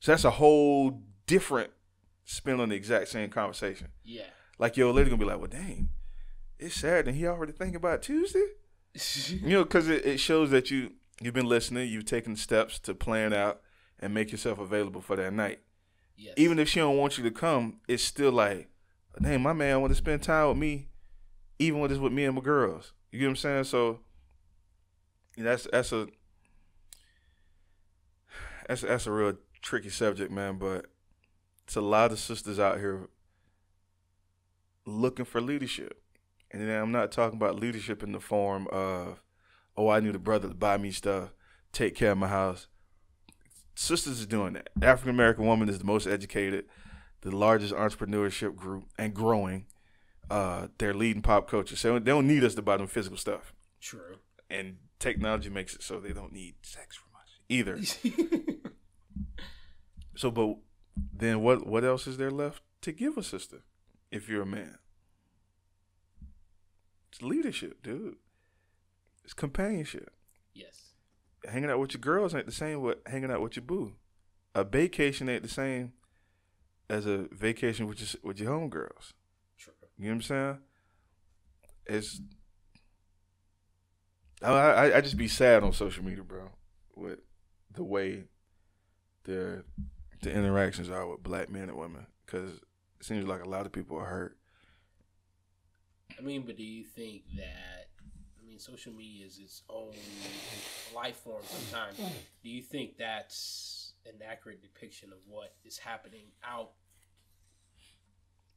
[SPEAKER 2] So that's a whole different spin on the exact same conversation.
[SPEAKER 1] Yeah.
[SPEAKER 2] Like your lady gonna be like, well, dang, it's sad, and he already thinking about Tuesday. You know, because it shows that you've been listening, you've taken steps to plan out and make yourself available for that night. Yes. Even if she don't want you to come, it's still like, dang, my man want to spend time with me, even when it's with me and my girls. You get what I'm saying? So that's a real tricky subject, man. But it's a lot of sisters out here looking for leadership. And then I'm not talking about leadership in the form of, oh, I need a brother to buy me stuff, take care of my house. Sisters are doing that. African American woman is the most educated, the largest entrepreneurship group, and growing. They're leading pop culture. So they don't need us to buy them physical stuff. True. And technology makes it so they don't need sex from us either. So, but then what else is there left to give a sister if you're a man? It's leadership, dude. It's companionship. Yes. Hanging out with your girls ain't the same with hanging out with your boo. A vacation ain't the same as a vacation with your homegirls. True. You know what I'm saying? It's I just be sad on social media, bro, with the way the interactions are with black men and women, because it seems like a lot of people are hurt.
[SPEAKER 1] I mean, but do you think that, social media is its own life form sometimes. Do you think that's an accurate depiction of what is happening out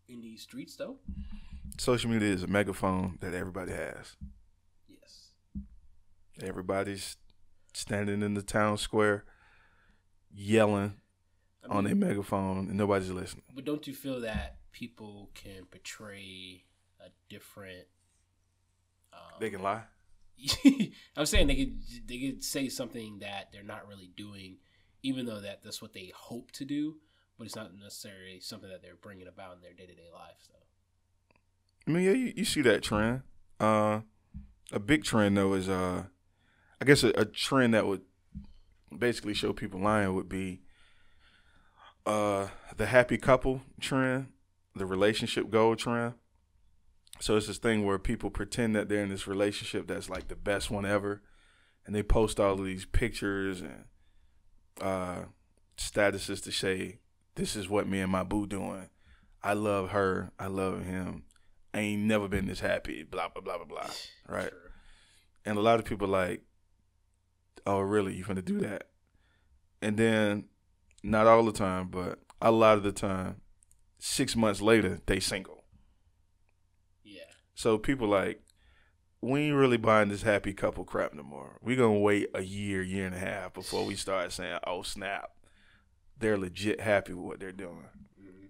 [SPEAKER 1] in these streets, though?
[SPEAKER 2] Social media is a megaphone that everybody has.
[SPEAKER 1] Yes.
[SPEAKER 2] Everybody's standing in the town square yelling on a megaphone and nobody's listening.
[SPEAKER 1] But don't you feel that people can portray a different...
[SPEAKER 2] they can lie?
[SPEAKER 1] I'm saying they could say something that they're not really doing, even though that's what they hope to do, but it's not necessarily something that they're bringing about in their day-to-day life. So,
[SPEAKER 2] I mean, yeah, you see that trend. A big trend, though, is I guess a trend that would basically show people lying would be the happy couple trend, the relationship goal trend. So it's this thing where people pretend that they're in this relationship that's like the best one ever, and they post all of these pictures and statuses to say, this is what me and my boo doing. I love her. I love him. I ain't never been this happy, blah, blah, blah, blah, blah, right? Sure. And a lot of people like, oh, really? You finna do that? And then, not all the time, but a lot of the time, 6 months later, they single. So people like, we ain't really buying this happy couple crap no more. We gonna wait a year and a half before we start saying, "Oh snap, they're legit happy with what they're doing." Mm-hmm.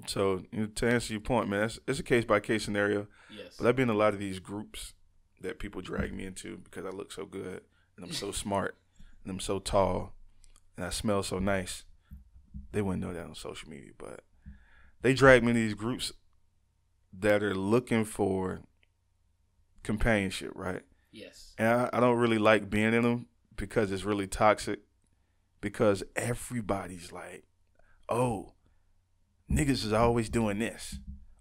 [SPEAKER 2] So to answer your point, man, it's a case by case scenario.
[SPEAKER 1] Yes.
[SPEAKER 2] But I've been in a lot of these groups that people drag me into because I look so good and I'm so smart and I'm so tall and I smell so nice. They wouldn't know that on social media, but they drag me into these groups that are looking for companionship, right?
[SPEAKER 1] Yes.
[SPEAKER 2] And I don't really like being in them because it's really toxic, because everybody's like, oh, niggas is always doing this.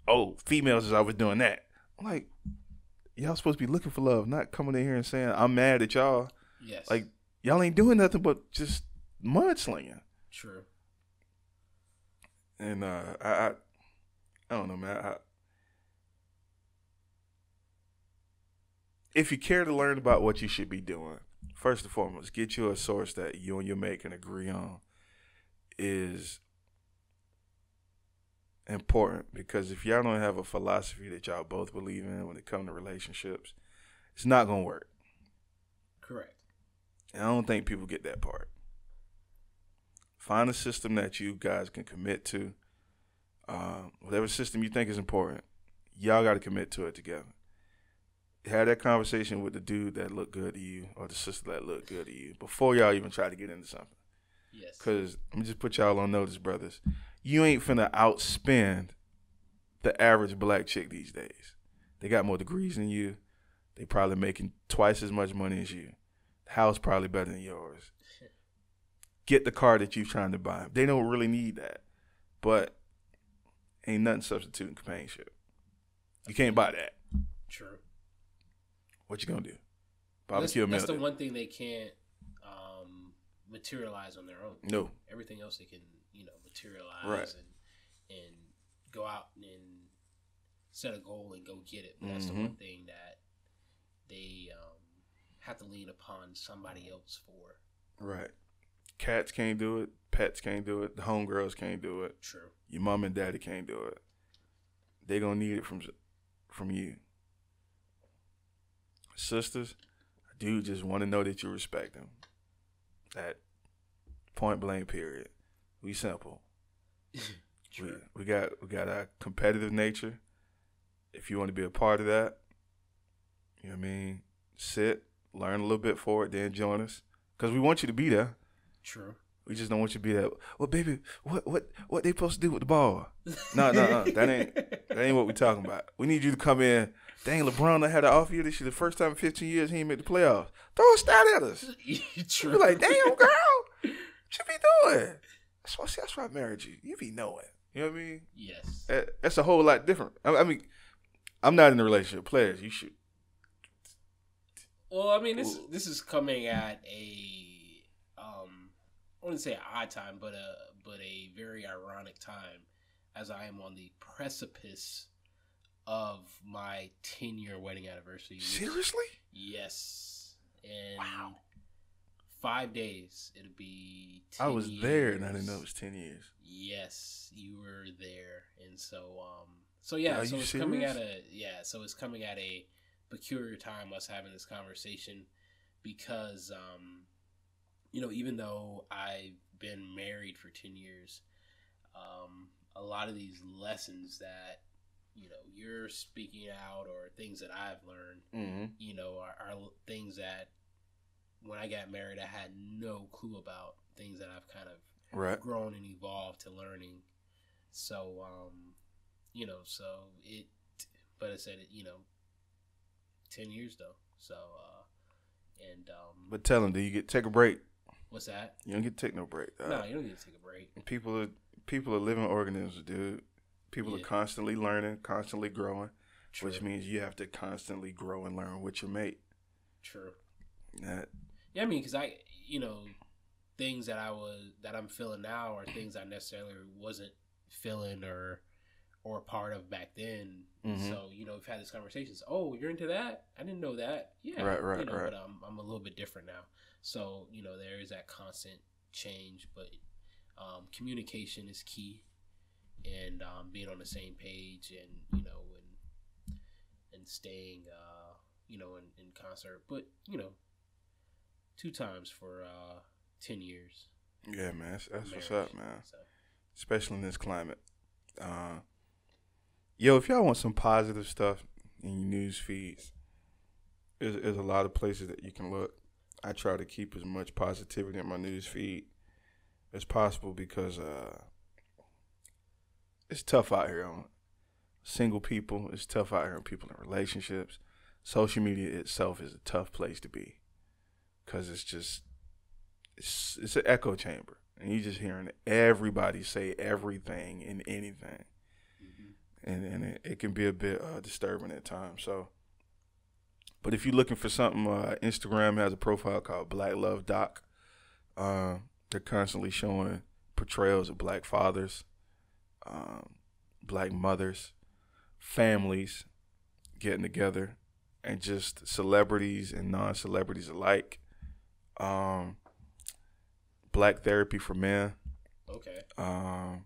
[SPEAKER 2] Oh, females is always doing that. I'm like, y'all supposed to be looking for love, not coming in here and saying, I'm mad at y'all.
[SPEAKER 1] Yes.
[SPEAKER 2] Like, y'all ain't doing nothing but just mudslinging.
[SPEAKER 1] True.
[SPEAKER 2] And I don't know, man. If you care to learn about what you should be doing, first and foremost, get you a source that you and your mate can agree on is important, because if y'all don't have a philosophy that y'all both believe in when it comes to relationships, it's not going to work.
[SPEAKER 1] Correct.
[SPEAKER 2] And I don't think people get that part. Find a system that you guys can commit to. Whatever system you think is important, y'all got to commit to it together. Have that conversation with the dude that looked good to you or the sister that looked good to you before y'all even try to get into something.
[SPEAKER 1] Yes.
[SPEAKER 2] Because let me just put y'all on notice, brothers. You ain't finna outspend the average black chick these days. They got more degrees than you. They probably making twice as much money as you. The house probably better than yours. Get the car that you're trying to buy. They don't really need that. But ain't nothing substituting companionship. You can't buy that.
[SPEAKER 1] True.
[SPEAKER 2] What you gonna do? Barbecue a meal.
[SPEAKER 1] That's the one thing they can't materialize on their own.
[SPEAKER 2] No.
[SPEAKER 1] Everything else they can, materialize
[SPEAKER 2] right.
[SPEAKER 1] and go out and set a goal and go get it. But that's the one thing that they have to lean upon somebody else for. Right.
[SPEAKER 2] Cats can't do it. Pets can't do it. The homegirls can't do it.
[SPEAKER 1] True.
[SPEAKER 2] Your mom and daddy can't do it. They gonna need it from you. Sisters, a dude just want to know that you respect him. That point blank period. We simple.
[SPEAKER 1] True.
[SPEAKER 2] We got a competitive nature. If you want to be a part of that, you know what I mean? Sit, learn a little bit for it, then join us. Because we want you to be there.
[SPEAKER 1] True.
[SPEAKER 2] We just don't want you to be there. Well, baby, what they supposed to do with the ball? No. That ain't what we talking about. We need you to come in. Dang, LeBron done had to offer you this shit the first time in 15 years he ain't made the playoffs. Throw a stat at us.
[SPEAKER 1] True.
[SPEAKER 2] We're like, damn, girl, what you be doing? That's why I married you. You be knowing. You know what I mean?
[SPEAKER 1] Yes.
[SPEAKER 2] That's a whole lot different. I mean, I'm not in a relationship. Players, you should.
[SPEAKER 1] Well, I mean, this is coming at I wouldn't say an odd time, but a very ironic time, as I am on the precipice of my 10-year wedding anniversary.
[SPEAKER 2] Seriously?
[SPEAKER 1] Yes. In
[SPEAKER 2] wow.
[SPEAKER 1] 5 days, it'll be 10
[SPEAKER 2] I was
[SPEAKER 1] years.
[SPEAKER 2] there, and I didn't know it was 10 years.
[SPEAKER 1] Yes, you were there, and so yeah,
[SPEAKER 2] Are
[SPEAKER 1] so
[SPEAKER 2] you
[SPEAKER 1] it's
[SPEAKER 2] serious?
[SPEAKER 1] coming at a peculiar time, us having this conversation, because even though I've been married for 10 years, a lot of these lessons that you're speaking out, or things that I've learned, are things that when I got married I had no clue about, things that I've kind of grown and evolved to learning. So but I said it 10 years though. So
[SPEAKER 2] but tell them, do you take a break?
[SPEAKER 1] What's that?
[SPEAKER 2] You don't get to take no break.
[SPEAKER 1] No, you don't get to take a break.
[SPEAKER 2] People are living organisms, dude. People are constantly learning, constantly growing. True. Which means you have to constantly grow and learn with your mate.
[SPEAKER 1] True.
[SPEAKER 2] Yeah,
[SPEAKER 1] I mean, because things that I'm feeling now are things I necessarily wasn't feeling or a part of back then. Mm-hmm. So we've had these conversations. Oh, you're into that? I didn't know that. Yeah, right. But I'm a little bit different now. So there is that constant change, but communication is key, and being on the same page, and and staying in concert. But 2 times for 10 years.
[SPEAKER 2] Yeah, man, that's what's up, man.
[SPEAKER 1] So.
[SPEAKER 2] Especially in this climate. Yo, if y'all want some positive stuff in your news feeds, there's a lot of places that you can look. I try to keep as much positivity in my news feed as possible because it's tough out here on single people. It's tough out here on people in relationships. Social media itself is a tough place to be because it's an echo chamber. And you're just hearing everybody say everything and anything. And it can be a bit disturbing at times. So, but if you're looking for something, Instagram has a profile called Black Love Doc. They're constantly showing portrayals of black fathers, black mothers, families getting together, and just celebrities and non-celebrities alike. Black therapy for men.
[SPEAKER 1] Okay.
[SPEAKER 2] I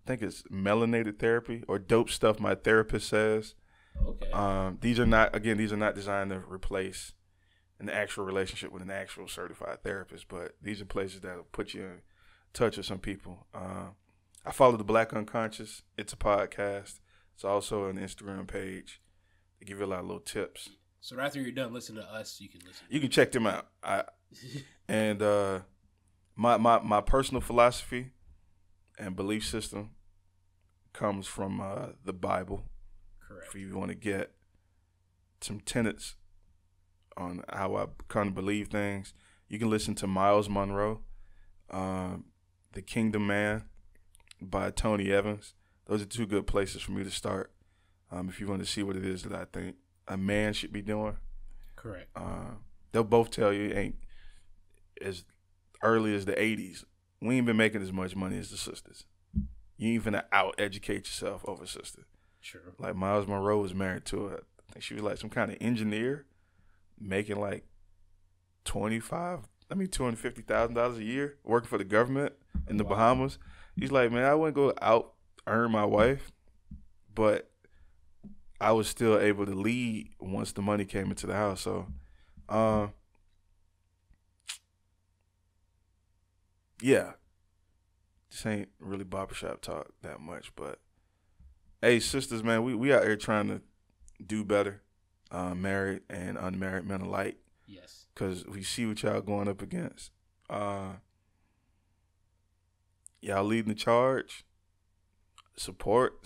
[SPEAKER 2] think it's melanated therapy or dope stuff my therapist says.
[SPEAKER 1] Okay.
[SPEAKER 2] These are not designed to replace an actual relationship with an actual certified therapist, but these are places that will put you in touch with some people. I follow the Black Unconscious. It's a podcast. It's also an Instagram page. They give you a lot of little tips.
[SPEAKER 1] So after you're done listening to us, you can listen.
[SPEAKER 2] You can check them out. And my personal philosophy and belief system comes from the Bible.
[SPEAKER 1] Correct.
[SPEAKER 2] If you want to get some tenets on how I kind of believe things, you can listen to Miles Monroe, The Kingdom Man by Tony Evans. Those are 2 good places for me to start if you want to see what it is that I think a man should be doing.
[SPEAKER 1] Correct.
[SPEAKER 2] They'll both tell you it ain't as early as the 80s. We ain't been making as much money as the sisters. You ain't finna out-educate yourself over sister.
[SPEAKER 1] Sure.
[SPEAKER 2] Like I was married to her. I think she was like some kind of engineer making like $250,000 a year working for the government in the Bahamas. He's like, man, I wouldn't go out earn my wife, but I was still able to lead once the money came into the house. So, yeah, this ain't really barbershop talk that much, but hey, sisters, man, we out here trying to do better, married and unmarried men alike.
[SPEAKER 1] Yes. Because
[SPEAKER 2] we see what y'all going up against. Y'all leading the charge. Support.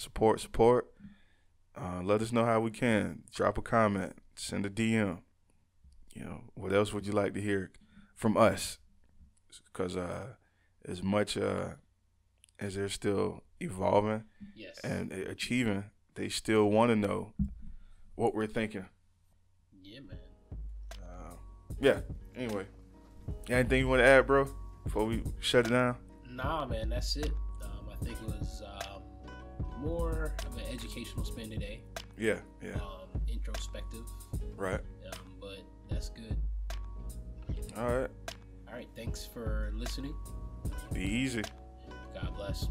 [SPEAKER 2] Let us know how we can. Drop a comment. Send a DM. What else would you like to hear from us? Because as much as they're still evolving and achieving, they still want to know what we're thinking.
[SPEAKER 1] Yeah, man.
[SPEAKER 2] Yeah. Anyway, anything you want to add, bro, before we shut it down?
[SPEAKER 1] Nah, man, that's it. I think it was more of an educational spin today.
[SPEAKER 2] Yeah.
[SPEAKER 1] Introspective.
[SPEAKER 2] Right.
[SPEAKER 1] But that's good.
[SPEAKER 2] All right.
[SPEAKER 1] Thanks for listening.
[SPEAKER 2] Be easy.
[SPEAKER 1] God bless.